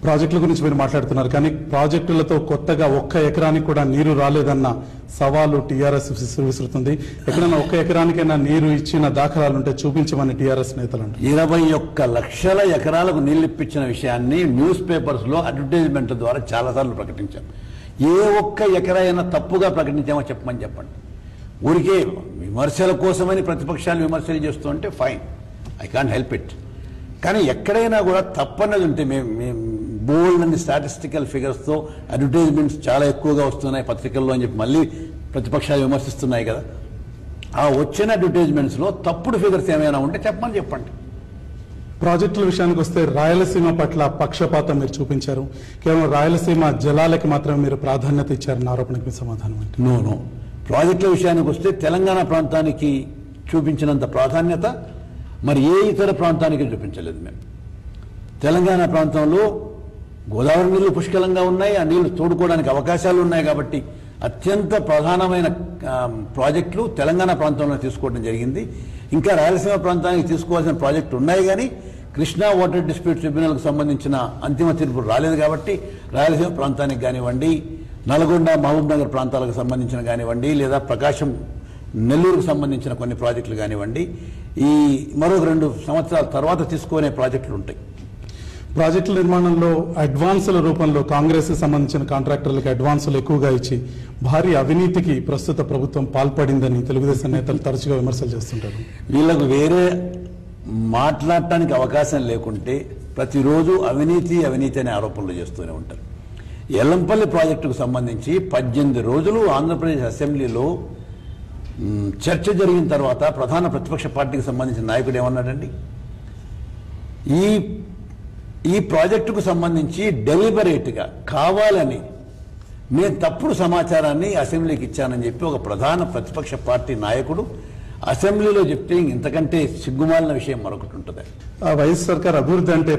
ప్రాజెక్టుల గురించి మీరు మాట్లాడుతున్నారు, కానీ ప్రాజెక్టులతో కొత్తగా ఒక్క ఎకరానికి కూడా నీరు రాలేదన్న సవాలు టీఆర్ఎస్ విసురుతుంది. ఎక్కడైనా ఒక్క ఎకరానికైనా నీరు ఇచ్చిన దాఖలాలుంటే చూపించమని టీఆర్ఎస్ నేతలు అంటారు. 21 లక్షల ఎకరాలకు నీళ్లు ఇప్పించిన విషయాన్ని న్యూస్ పేపర్స్ లో అడ్వర్టైజ్మెంట్ ద్వారా చాలాసార్లు ప్రకటించాం. ఏ ఒక్క ఎకరా అయినా తప్పుగా ప్రకటించామో చెప్పమని చెప్పండి. ఊరికే విమర్శల కోసమని ప్రతిపక్షాలు విమర్శలు చేస్తుంటే fine, I can't help it. కానీ ఎక్కడైనా కూడా తప్పన్నది ఉంటే మేము బోల్డ్ అండ్ స్టాటిస్టికల్ ఫిగర్స్తో అడ్వర్టైజ్మెంట్స్ చాలా ఎక్కువగా వస్తున్నాయి పత్రికల్లో అని చెప్పి మళ్ళీ ప్రతిపక్షాలు విమర్శిస్తున్నాయి కదా. ఆ వచ్చిన అడ్వర్టైజ్మెంట్స్లో తప్పుడు ఫిగర్స్ ఏమైనా ఉంటే చెప్పండి. ప్రాజెక్టుల విషయానికి వస్తే రాయలసీమ పట్ల పక్షపాతం మీరు చూపించారు. కేవలం రాయలసీమ జలాలకి మాత్రమే మీరు ప్రాధాన్యత ఇచ్చారన్న ఆరోపణకి సమాధానం అంటే నో. ప్రాజెక్టుల విషయానికి వస్తే తెలంగాణ ప్రాంతానికి చూపించినంత ప్రాధాన్యత మరి ఏ ఇతర ప్రాంతానికి చూపించలేదు. మేము తెలంగాణ ప్రాంతంలో గోదావరి నీళ్లు పుష్కలంగా ఉన్నాయి, ఆ నీళ్లు తోడుకోవడానికి అవకాశాలు ఉన్నాయి కాబట్టి అత్యంత ప్రధానమైన ప్రాజెక్టులు తెలంగాణ ప్రాంతంలో తీసుకోవడం జరిగింది. ఇంకా రాయలసీమ ప్రాంతానికి తీసుకోవాల్సిన ప్రాజెక్టులు ఉన్నాయి, కానీ కృష్ణా వాటర్ డిస్ప్యూట్ ట్రిబ్యునల్కి సంబంధించిన అంతిమ తీర్పు రాలేదు కాబట్టి రాయలసీమ ప్రాంతానికి కానివ్వండి, నల్గొండ మహబూబ్ నగర్ ప్రాంతాలకు సంబంధించిన కానివ్వండి, లేదా ప్రకాశం నెల్లూరుకు సంబంధించిన కొన్ని ప్రాజెక్టులు కానివ్వండి, ఈ మరొక 2 సంవత్సరాల తర్వాత తీసుకునే ప్రాజెక్టులు ఉంటాయి. ప్రాజెక్టుల నిర్మాణంలో అడ్వాన్సుల రూపంలో కాంగ్రెస్ సంబంధించిన కాంట్రాక్టర్లకు అడ్వాన్సులు ఎక్కువగా ఇచ్చి భారీ అవినీతికి ప్రస్తుత ప్రభుత్వం పాల్పడిందని తెలుగుదేశం నేతలు తరచుగా విమర్శలు చేస్తుంటారు. వీళ్లకు వేరే మాట్లాడటానికి అవకాశం లేకుంటే ప్రతిరోజు అవినీతి అనే ఆరోపణలు చేస్తూనే ఉంటారు. ఎల్లంపల్లి ప్రాజెక్టుకు సంబంధించి 18 రోజులు ఆంధ్రప్రదేశ్ అసెంబ్లీలో చర్చ జరిగిన తర్వాత ప్రధాన ప్రతిపక్ష పార్టీకి సంబంధించిన నాయకుడు ఏమన్నాడండి, ఈ ప్రాజెక్టుకు సంబంధించి డెలిబరేట్గా కావాలని నేను తప్పుడు సమాచారాన్ని అసెంబ్లీకి ఇచ్చానని చెప్పి ఒక ప్రధాన ప్రతిపక్ష పార్టీ నాయకుడు అసెంబ్లీలో చెప్తే ఇంతకంటే సిగ్గుమాలిన విషయం మరొకటి ఉంటుంది. వైఎస్ సర్కార్ అభివృద్ధి అంటే